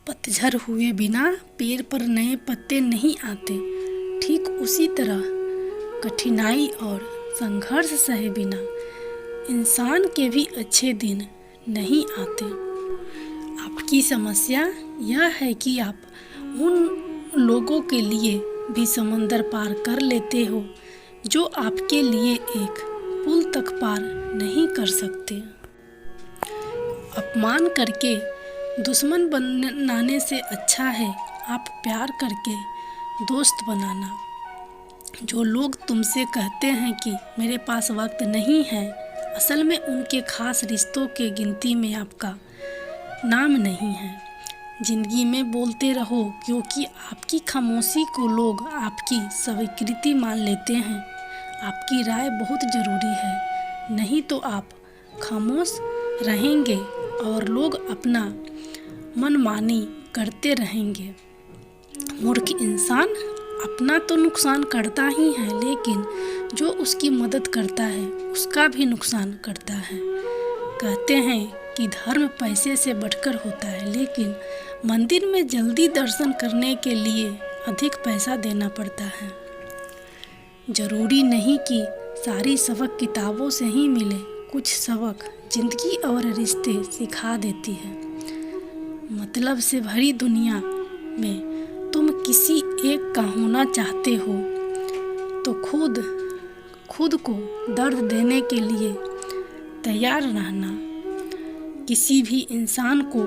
पतझड़ हुए बिना पेड़ पर नए पत्ते नहीं आते। ठीक उसी तरह कठिनाई और संघर्ष सहे बिना इंसान के भी अच्छे दिन नहीं आते। आपकी समस्या यह है कि आप उन लोगों के लिए भी समंदर पार कर लेते हो जो आपके लिए एक पुल तक पार नहीं कर सकते। अपमान करके दुश्मन बनाने से अच्छा है आप प्यार करके दोस्त बनाना। जो लोग तुमसे कहते हैं कि मेरे पास वक्त नहीं है, असल में उनके खास रिश्तों के गिनती में आपका नाम नहीं है। जिंदगी में बोलते रहो क्योंकि आपकी खामोशी को लोग आपकी स्वीकृति मान लेते हैं। आपकी राय बहुत ज़रूरी है, नहीं तो आप खामोश रहेंगे और लोग अपना मनमानी करते रहेंगे। मूर्ख इंसान अपना तो नुकसान करता ही है, लेकिन जो उसकी मदद करता है उसका भी नुकसान करता है। कहते हैं कि धर्म पैसे से बढ़कर होता है, लेकिन मंदिर में जल्दी दर्शन करने के लिए अधिक पैसा देना पड़ता है। जरूरी नहीं कि सारी सबक किताबों से ही मिले, कुछ सबक जिंदगी और रिश्ते सिखा देती है। मतलब से भरी दुनिया में तुम किसी एक का होना चाहते हो तो खुद को दर्द देने के लिए तैयार रहना। किसी भी इंसान को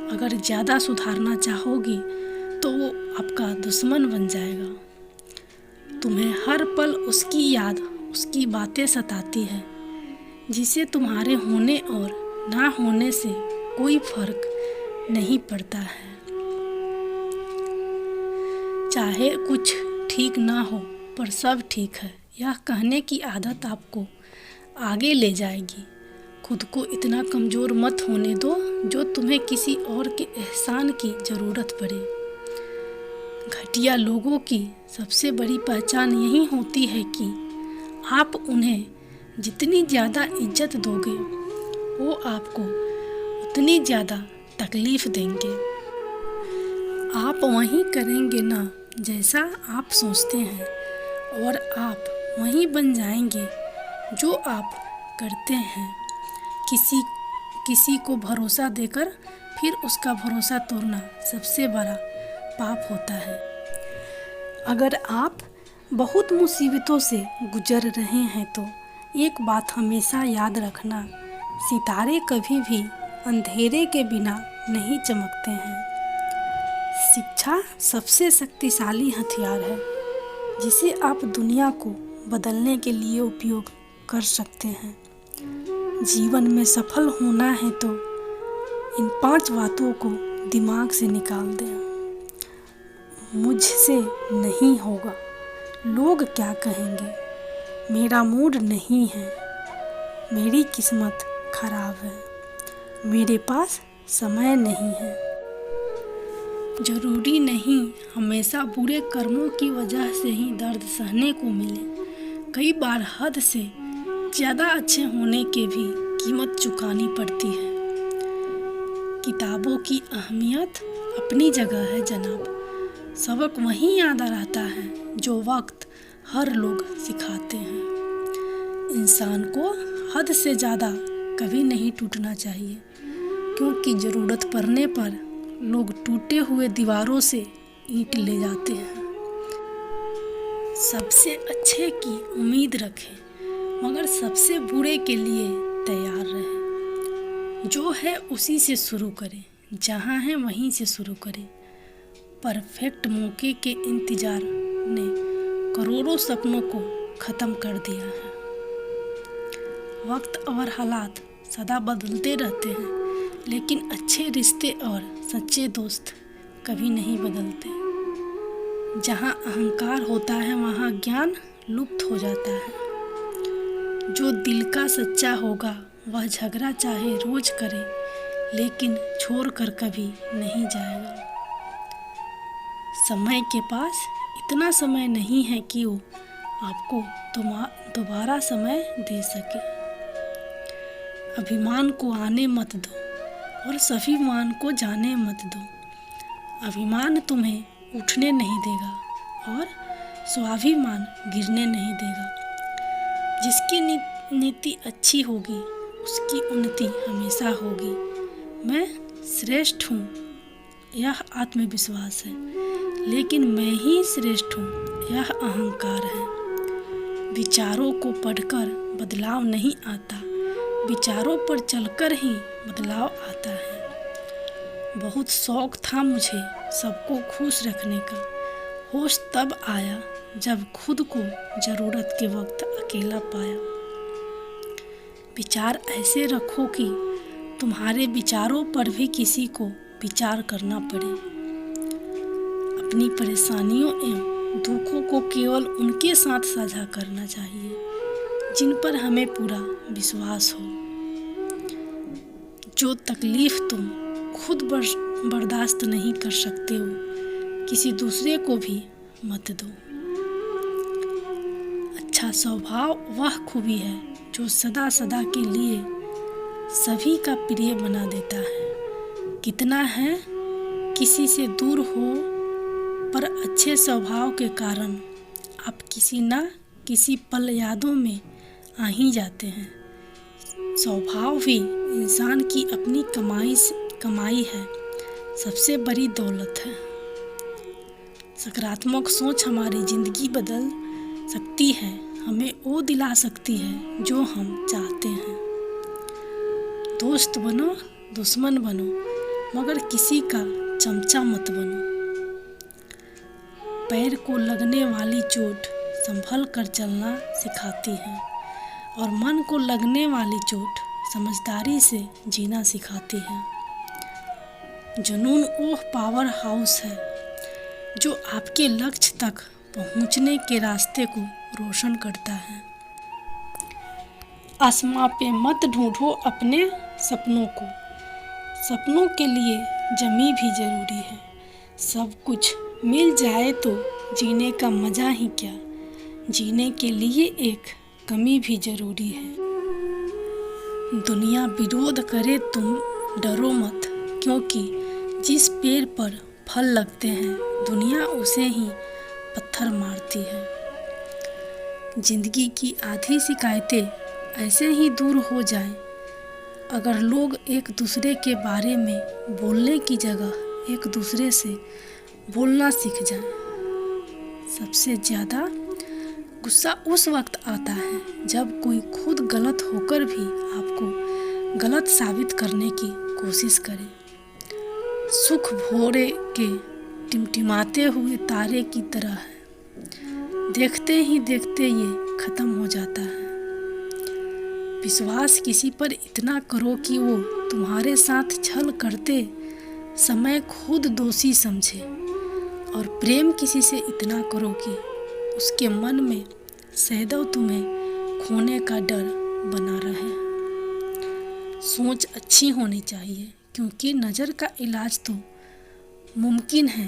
अगर ज़्यादा सुधारना चाहोगी तो वो आपका दुश्मन बन जाएगा। तुम्हें हर पल उसकी याद, उसकी बातें सताती है, जिसे तुम्हारे होने और ना होने से कोई फर्क नहीं पड़ता है। चाहे कुछ ठीक ना हो पर सब ठीक है, यह कहने की आदत आपको आगे ले जाएगी। खुद को इतना कमज़ोर मत होने दो जो तुम्हें किसी और के एहसान की ज़रूरत पड़े। घटिया लोगों की सबसे बड़ी पहचान यही होती है कि आप उन्हें जितनी ज़्यादा इज्जत दोगे वो आपको उतनी ज़्यादा तकलीफ़ देंगे। आप वही करेंगे ना जैसा आप सोचते हैं, और आप वही बन जाएंगे जो आप करते हैं। किसी को भरोसा देकर फिर उसका भरोसा तोड़ना सबसे बड़ा पाप होता है। अगर आप बहुत मुसीबतों से गुजर रहे हैं तो एक बात हमेशा याद रखना, सितारे कभी भी अंधेरे के बिना नहीं चमकते हैं। शिक्षा सबसे शक्तिशाली हथियार है जिसे आप दुनिया को बदलने के लिए उपयोग कर सकते हैं। जीवन में सफल होना है तो इन 5 बातों को दिमाग से निकाल दें। मुझसे नहीं होगा, लोग क्या कहेंगे, मेरा मूड नहीं है, मेरी किस्मत खराब है, मेरे पास समय नहीं है। जरूरी नहीं हमेशा बुरे कर्मों की वजह से ही दर्द सहने को मिले। कई बार हद से ज़्यादा अच्छे होने के भी कीमत चुकानी पड़ती है। किताबों की अहमियत अपनी जगह है जनाब, सबक वहीं याद रहता है जो वक्त हर लोग सिखाते हैं। इंसान को हद से ज़्यादा कभी नहीं टूटना चाहिए, क्योंकि ज़रूरत पड़ने पर लोग टूटे हुए दीवारों से ईंट ले जाते हैं। सबसे अच्छे की उम्मीद रखें, मगर सबसे बुरे के लिए तैयार रहें। जो है उसी से शुरू करें, जहाँ है वहीं से शुरू करें। परफेक्ट मौके के इंतज़ार ने करोड़ों सपनों को ख़त्म कर दिया है। वक्त और हालात सदा बदलते रहते हैं, लेकिन अच्छे रिश्ते और सच्चे दोस्त कभी नहीं बदलते। जहाँ अहंकार होता है वहाँ ज्ञान लुप्त हो जाता है। जो दिल का सच्चा होगा वह झगड़ा चाहे रोज करे, लेकिन छोड़ कर कभी नहीं जाएगा। समय के पास इतना समय नहीं है कि वो आपको दोबारा समय दे सके। अभिमान को आने मत दो और स्वाभिमान को जाने मत दो। अभिमान तुम्हें उठने नहीं देगा और स्वाभिमान गिरने नहीं देगा। जिसकी नीति अच्छी होगी उसकी उन्नति हमेशा होगी। मैं श्रेष्ठ हूँ यह आत्मविश्वास है, लेकिन मैं ही श्रेष्ठ हूँ यह अहंकार है। विचारों को पढ़कर बदलाव नहीं आता, विचारों पर चलकर ही बदलाव आता है। बहुत शौक था मुझे सबको खुश रखने का, होश तब आया जब खुद को ज़रूरत के वक्त अकेला पाया। विचार ऐसे रखो कि तुम्हारे विचारों पर भी किसी को विचार करना पड़े। अपनी परेशानियों एवं दुखों को केवल उनके साथ साझा करना चाहिए जिन पर हमें पूरा विश्वास हो। जो तकलीफ तुम खुद बर्दाश्त नहीं कर सकते हो, किसी दूसरे को भी मत दो। अच्छा स्वभाव वह खूबी है जो सदा सदा के लिए सभी का प्रिय बना देता है। कितना है किसी से दूर हो, पर अच्छे स्वभाव के कारण आप किसी न किसी पल यादों में आ ही जाते हैं। स्वभाव भी इंसान की अपनी कमाई है, सबसे बड़ी दौलत है। सकारात्मक सोच हमारी जिंदगी बदल सकती है, हमें वो दिला सकती है जो हम चाहते हैं। दोस्त बनो दुश्मन बनो, मगर किसी का चमचा मत बनो। पैर को लगने वाली चोट संभल कर चलना सिखाती है और मन को लगने वाली चोट समझदारी से जीना सिखाती है। जुनून वो पावर हाउस है जो आपके लक्ष्य तक पहुंचने के रास्ते को रोशन करता है। आसमां पे मत ढूंढो अपने सपनों को, सपनों के लिए जमी भी जरूरी है। सब कुछ मिल जाए तो जीने का मजा ही क्या, जीने के लिए एक कमी भी जरूरी है। दुनिया विरोध करे तुम डरो मत, क्योंकि जिस पेड़ पर फल लगते हैं दुनिया उसे ही पत्थर मारती है। जिंदगी की आधी शिकायतें ऐसे ही दूर हो जाएं अगर लोग एक दूसरे के बारे में बोलने की जगह एक दूसरे से बोलना सीख जाएं। सबसे ज़्यादा गुस्सा उस वक्त आता है जब कोई खुद गलत होकर भी आपको गलत साबित करने की कोशिश करे। सुख भोरे के टिमटिमाते हुए तारे की तरह है, देखते ही देखते ये खत्म हो जाता है। विश्वास किसी पर इतना करो कि वो तुम्हारे साथ छल करते समय खुद दोषी समझे, और प्रेम किसी से इतना करो कि उसके मन में सदैव तुम्हें खोने का डर बना रहे। सोच अच्छी होनी चाहिए, क्योंकि नज़र का इलाज तो मुमकिन है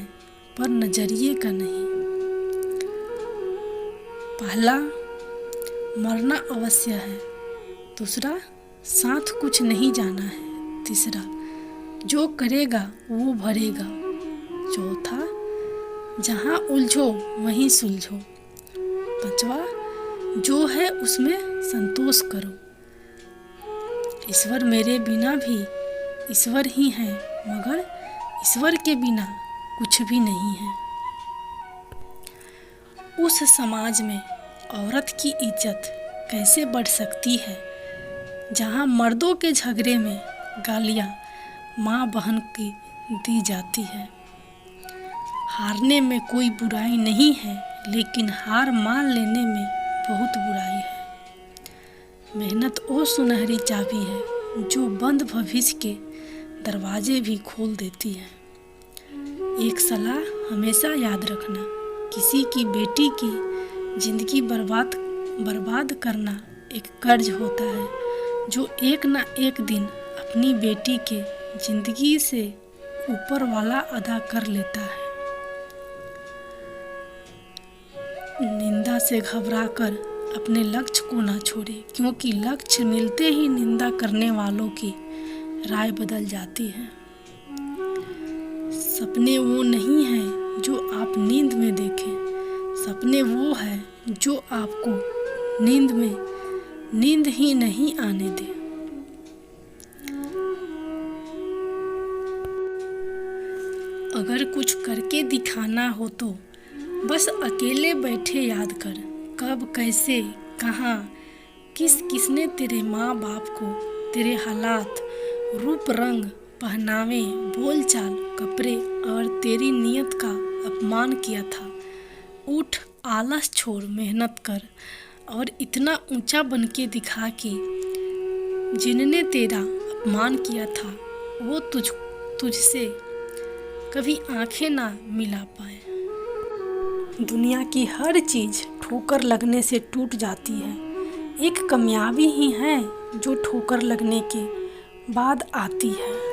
पर नज़रिए का नहीं। पहला, मरना अवश्य है। दूसरा, साथ कुछ नहीं जाना है। तीसरा, जो करेगा वो भरेगा। चौथा, जहाँ उलझो वहीं सुलझो। पांचवा, जो है उसमें संतोष करो। ईश्वर मेरे बिना भी ईश्वर ही है, मगर ईश्वर के बिना कुछ भी नहीं है। उस समाज में औरत की इज्जत कैसे बढ़ सकती है जहाँ मर्दों के झगड़े में गालियाँ माँ बहन की दी जाती है। हारने में कोई बुराई नहीं है, लेकिन हार मान लेने में बहुत बुराई है। मेहनत वो सुनहरी चाबी है जो बंद भविष्य के दरवाजे भी खोल देती है। एक सलाह हमेशा याद रखना, किसी की बेटी की जिंदगी बर्बाद करना एक कर्ज होता है जो एक ना एक दिन अपनी बेटी के जिंदगी से ऊपर वाला अदा कर लेता है। निंदा से घबराकर अपने लक्ष्य को ना छोड़े, क्योंकि लक्ष्य मिलते ही निंदा करने वालों की राय बदल जाती है। सपने वो नहीं हैं जो आप नींद में देखें, सपने वो है जो आपको नींद में नींद ही नहीं आने दे। अगर कुछ करके दिखाना हो तो बस अकेले बैठे याद कर, कब कैसे कहाँ किसने तेरे माँ बाप को तेरे हालात, रूप रंग, पहनावे, बोलचाल, कपड़े और तेरी नीयत का अपमान किया था। उठ, आलस छोड़, मेहनत कर और इतना ऊंचा बनके दिखा कि जिनने तेरा अपमान किया था वो तुझसे कभी आंखें ना मिला पाए। दुनिया की हर चीज़ ठोकर लगने से टूट जाती है, एक कामयाबी ही है जो ठोकर लगने के बाद आती है।